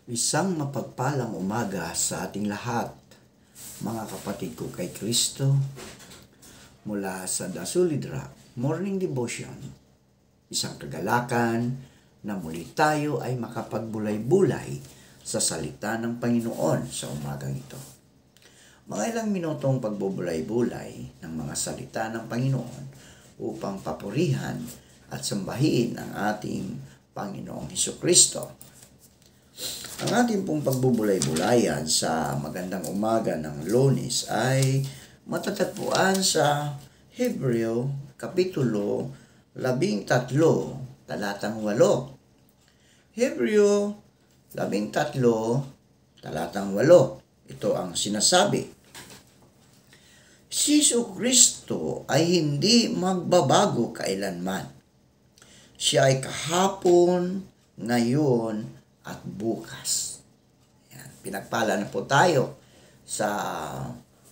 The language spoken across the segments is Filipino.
Isang mapagpalang umaga sa ating lahat, mga kapatid ko kay Kristo, mula sa The Solid Rock Morning Devotion. Isang kagalakan na muli tayo ay makapagbulay-bulay sa salita ng Panginoon sa umagang ito. Mga ilang minutong pagbubulay-bulay ng mga salita ng Panginoon upang papurihan at sambahin ang ating Panginoong Hesukristo. Ang ating pong pagbubulay-bulayan sa magandang umaga ng Lunes ay matatagpuan sa Hebreo Kapitulo 13, talatang 8. Hebreo 13, talatang 8. Ito ang sinasabi. Si Jesucristo ay hindi magbabago kailanman. Siya ay kahapon, ngayon, at bukas. Yan. Pinagpala na po tayo sa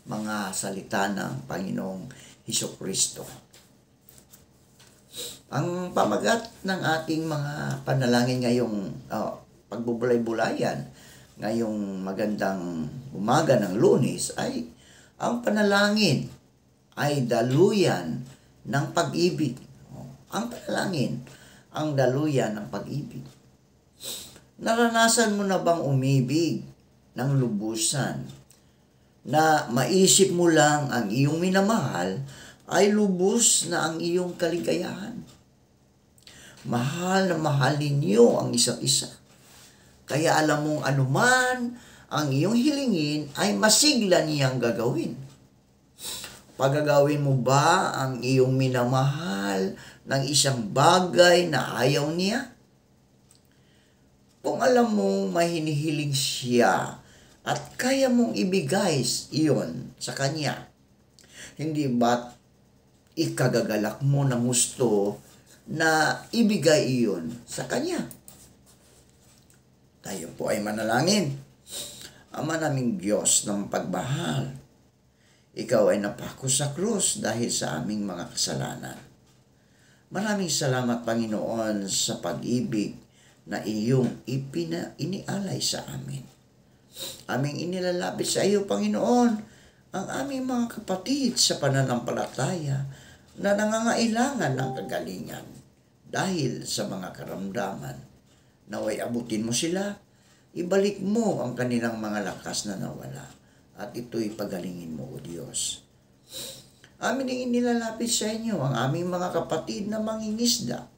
mga salita ng Panginoong Hesukristo. Ang pamagat ng ating mga panalangin ngayong pagbubulay-bulayan, ngayong magandang umaga ng Lunes ay ang panalangin ay daluyan ng pag-ibig. Ang panalangin, ang daluyan ng pag-ibig. Naranasan mo na bang umibig ng lubusan na maisip mo lang ang iyong minamahal ay lubos na ang iyong kaligayahan? Mahal na mahal ninyo ang isa't isa. Kaya alam mong anuman ang iyong hilingin ay masigla niyang gagawin. Pagagawin mo ba ang iyong minamahal ng isang bagay na ayaw niya? Kung alam mong may hinihiling siya at kaya mong ibigay iyon sa kanya, hindi ba't ikagagalak mo ng gusto na ibigay iyon sa kanya? Tayo po ay manalangin. Ama naming Diyos ng pagmahal, Ikaw ay napako sa krus dahil sa aming mga kasalanan. Maraming salamat, Panginoon, sa pag-ibig na iyong inialay sa amin. Aming inilalapit sa iyo, Panginoon, ang aming mga kapatid sa pananampalataya na nangangailangan ng kagalingan dahil sa mga karamdaman. Naway abutin mo sila, ibalik mo ang kanilang mga lakas na nawala, at ito'y pagalingin mo, O Diyos. Amin din inilalapit sa inyo ang aming mga kapatid na mangingisda,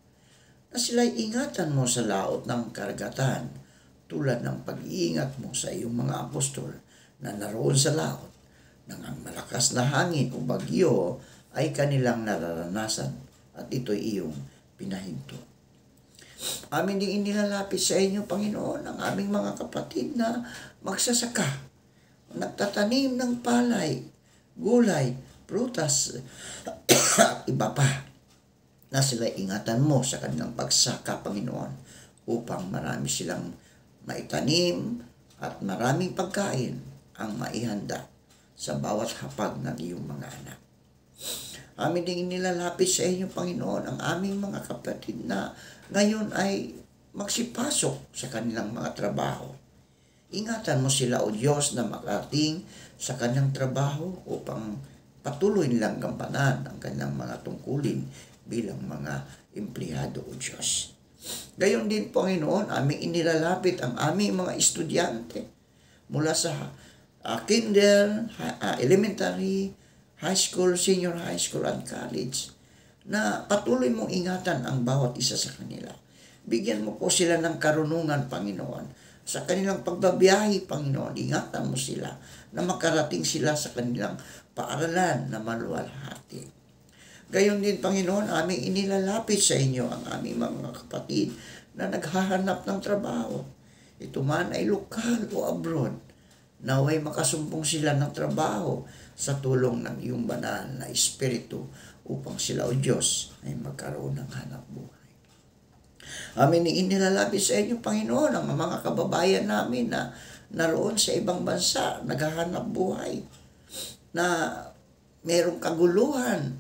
na sila'y ingatan mo sa laot ng karagatan, tulad ng pag-iingat mo sa iyong mga apostol na naroon sa laot, nang ang malakas na hangin o bagyo ay kanilang nararanasan at ito'y iyong pinahinto. Amin din inilalapit sa inyo, Panginoon, ang aming mga kapatid na magsasaka, nagtatanim ng palay, gulay, prutas, at iba pa, na sila ingatan mo sa kanilang pagsaka, Panginoon, upang marami silang maitanim at maraming pagkain ang maihanda sa bawat hapag ng iyong mga anak. Amin din inilalapit sa inyo, Panginoon, ang aming mga kapatid na ngayon ay magsipasok sa kanilang mga trabaho. Ingatan mo sila, O Diyos, na makarating sa kanilang trabaho upang patuloy nilang gampanan ang kanilang mga tungkulin bilang mga empleyado, O Diyos. Gayon din, Panginoon, aming inilalapit ang aming mga estudyante mula sa kinder, elementary, high school, senior high school, and college, na patuloy mong ingatan ang bawat isa sa kanila. Bigyan mo po sila ng karunungan, Panginoon, sa kanilang pagbabiyahe, Panginoon. Ingatan mo sila na makarating sila sa kanilang paaralan na maluwalhati. Gayon din, Panginoon, aming inilalapit sa inyo ang aming mga kapatid na naghahanap ng trabaho. Ito man ay lokal o abroad. Naway makasumpong sila ng trabaho sa tulong ng iyong banal na Espiritu upang sila, O Diyos, ay magkaroon ng hanap buhay. Amin inilalapit sa inyo, Panginoon, ang mga kababayan namin na naroon sa ibang bansa, naghahanap buhay, na merong kaguluhan.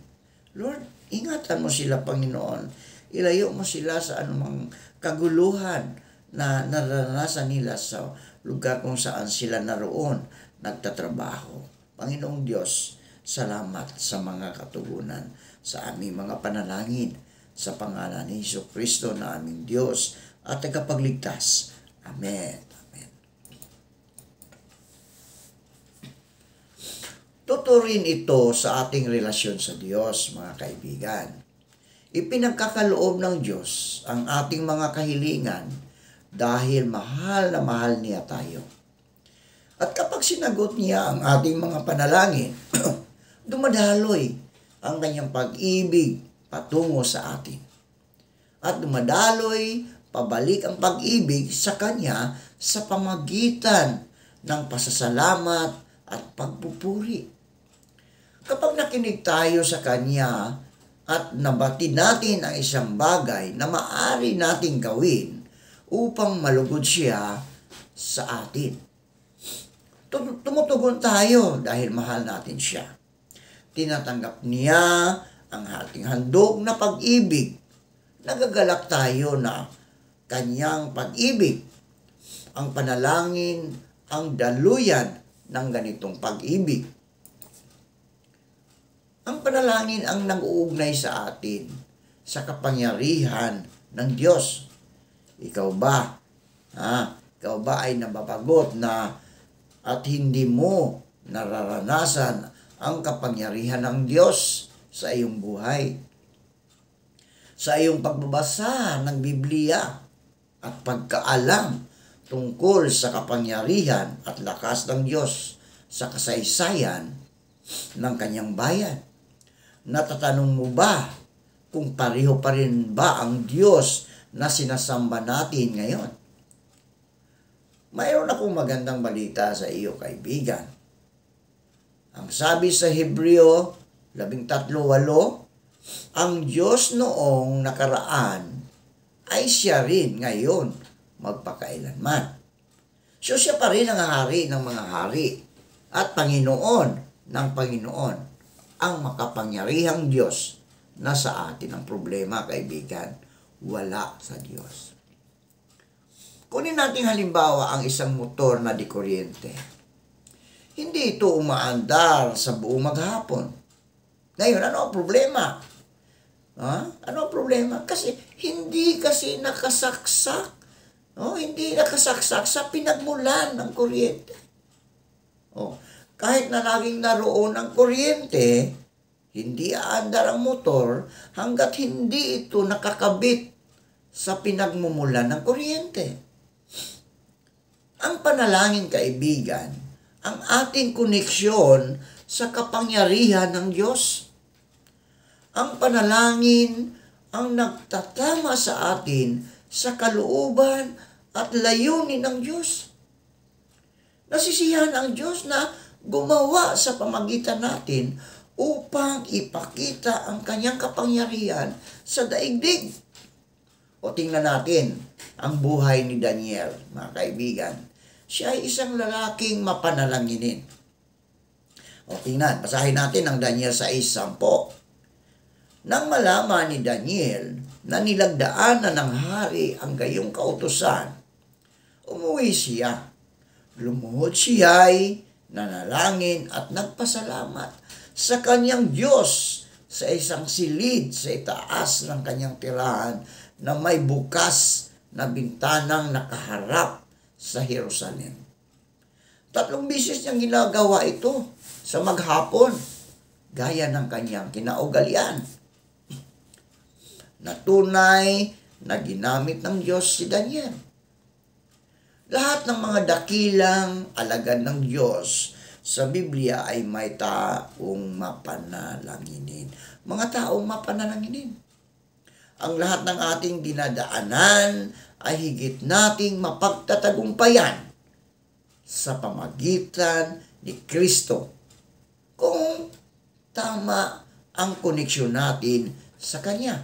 Lord, ingatan mo sila, Panginoon. Ilayo mo sila sa anumang kaguluhan na naranasan nila sa lugar kung saan sila naroon nagtatrabaho. Panginoong Diyos, salamat sa mga katugunan sa aming mga panalangin sa pangalan ni Jesucristo na aming Diyos at tagapagligtas. Amen. Amen. Tuturin ito sa ating relasyon sa Diyos, mga kaibigan. Ipinagkakaloob ng Diyos ang ating mga kahilingan dahil mahal na mahal niya tayo. At kapag sinagot niya ang ating mga panalangin, dumadaloy ang kanyang pag-ibig patungo sa atin. At dumadaloy pabalik ang pag-ibig sa kanya sa pamagitan ng pasasalamat at pagpupuri. Kapag nakinig tayo sa kanya at nabatid natin ang isang bagay na maaari nating gawin upang malugod siya sa atin, tumutugon tayo dahil mahal natin siya. Tinatanggap niya ang ating handog na pag-ibig. Nagagalak tayo na kanyang pag-ibig, ang panalangin, ang daluyan ng ganitong pag-ibig. Ang panalangin ang nag-uugnay sa atin sa kapangyarihan ng Diyos. Ikaw ba? Ikaw ba ay nababagot na at hindi mo nararanasan ang kapangyarihan ng Diyos sa iyong buhay? Sa iyong pagbabasa ng Biblia at pagkaalam tungkol sa kapangyarihan at lakas ng Diyos sa kasaysayan ng kanyang bayan. Natatanong mo ba kung pareho pa rin ba ang Diyos na sinasamba natin ngayon? Mayroon akong magandang balita sa iyo, kaibigan. Ang sabi sa Hebreo 13:8, ang Diyos noong nakaraan ay siya rin ngayon magpakailanman. So siya pa rin ang hari ng mga hari at Panginoon ng Panginoon, ang makapangyarihang Diyos na sa atin ang problema, kaibigan. Wala sa Diyos. Kunin natin halimbawa ang isang motor na di kuryente. Hindi ito umaandar sa buong maghapon. Ngayon, ano ang problema? Ano ang problema? Kasi hindi nakasaksak. Hindi nakasaksak sa pinagmulan ng kuryente. Kahit na laging naroon ang kuryente, hindi aandar ang motor hanggat hindi ito nakakabit sa pinagmumulan ng kuryente. Ang panalangin, kaibigan, ang ating koneksyon sa kapangyarihan ng Diyos. Ang panalangin ang nagtatama sa atin sa kalooban at layunin ng Diyos. Nasisiyahan ang Diyos na gumawa sa pamagitan natin upang ipakita ang kanyang kapangyarihan sa daigdig. O tingnan natin ang buhay ni Daniel, mga kaibigan. Siya ay isang lalaking mapanalanginin. O tingnan, basahin natin ang Daniel 6:10. Nang malaman ni Daniel na nilagdaanan ng hari ang gayong kautusan, umuwi siya. Lumuhod siya'y nanalangin at nagpasalamat sa kanyang Diyos sa isang silid sa itaas ng kanyang tirahan na may bukas na bintanang nakaharap sa Jerusalem. 3 beses niyang ginagawa ito sa maghapon, gaya ng kanyang kinaugalian. Natunay na ginamit ng Diyos si Daniel. Lahat ng mga dakilang alagad ng Diyos sa Biblia ay may taong mapanalanginin. Mga taong mapanalanginin. Ang lahat ng ating dinadaanan ay higit nating mapagtatagumpayan sa pamagitan ni Kristo kung tama ang koneksyon natin sa Kanya.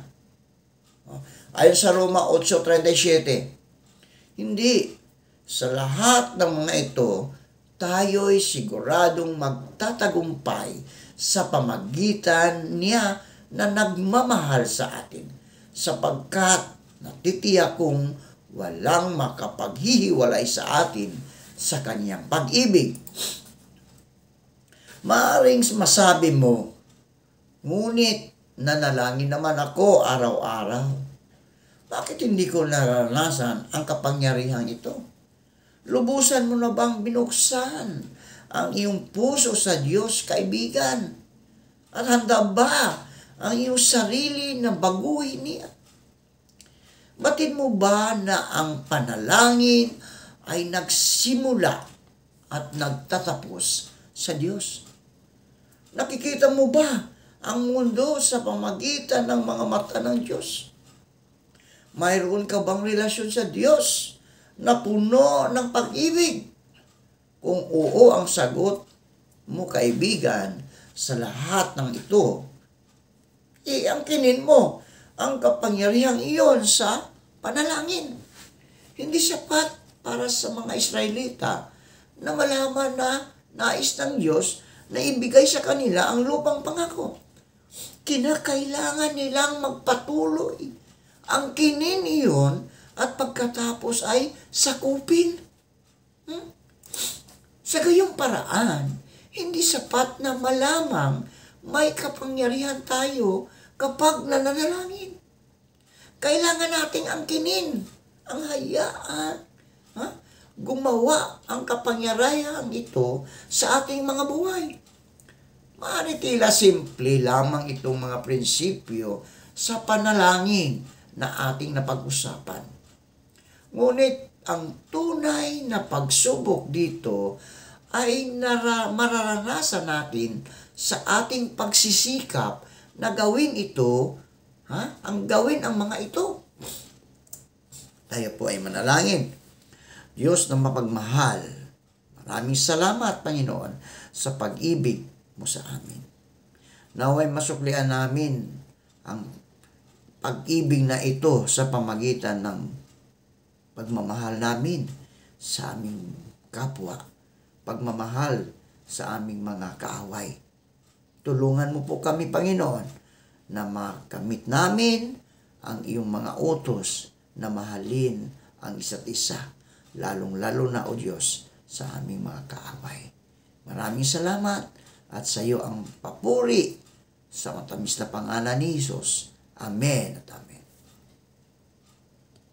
Ayon sa Roma 8:37, hindi sa lahat ng mga ito, tayo'y siguradong magtatagumpay sa pamagitan niya na nagmamahal sa atin, sapagkat natitiyak kong walang makapaghihiwalay sa atin sa kanyang pag-ibig. Maaring masabi mo, ngunit nanalangin naman ako araw-araw. Bakit hindi ko naranasan ang kapangyarihang ito? Lubusan mo na bang binuksan ang iyong puso sa Diyos, kaibigan? At handa ba ang iyong sarili na baguhin niya? Batid mo ba na ang panalangin ay nagsimula at nagtatapos sa Diyos? Nakikita mo ba ang mundo sa pamagitan ng mga mata ng Diyos? Mayroon ka bang relasyon sa Diyos na puno ng pag-ibig? Kung oo ang sagot mo, kaibigan, sa lahat ng ito, angkinin mo ang kapangyarihang iyon sa panalangin. Hindi sapat para sa mga Israelita na malaman na nais ng Diyos na ibigay sa kanila ang lupang pangako. Kinakailangan nilang magpatuloy. Angkinin iyon at pagkatapos ay sakupin. Sa gayong paraan, hindi sapat na malamang may kapangyarihan tayo kapag nananalangin. Kailangan nating angkinin ang hayaan. Gumawa ang kapangyarihan ito sa ating mga buhay. Maaari tila simple lamang itong mga prinsipyo sa panalangin na ating napag-usapan. Ngunit ang tunay na pagsubok dito ay mararanasan natin sa ating pagsisikap na gawin ito, gawin ang mga ito. Tayo po ay manalangin. Diyos na mapagmahal, maraming salamat, Panginoon, sa pag-ibig mo sa amin. Naway masuklian namin ang pag-ibig na ito sa pamagitan ng pagmamahal namin sa aming kapwa, pagmamahal sa aming mga kaaway. Tulungan mo po kami, Panginoon, na makamit namin ang iyong mga utos na mahalin ang isa't isa, lalong-lalo na, O Diyos, sa aming mga kaaway. Maraming salamat at sa iyo ang papuri sa matamis na pangalan ni Jesus. Amen at amen.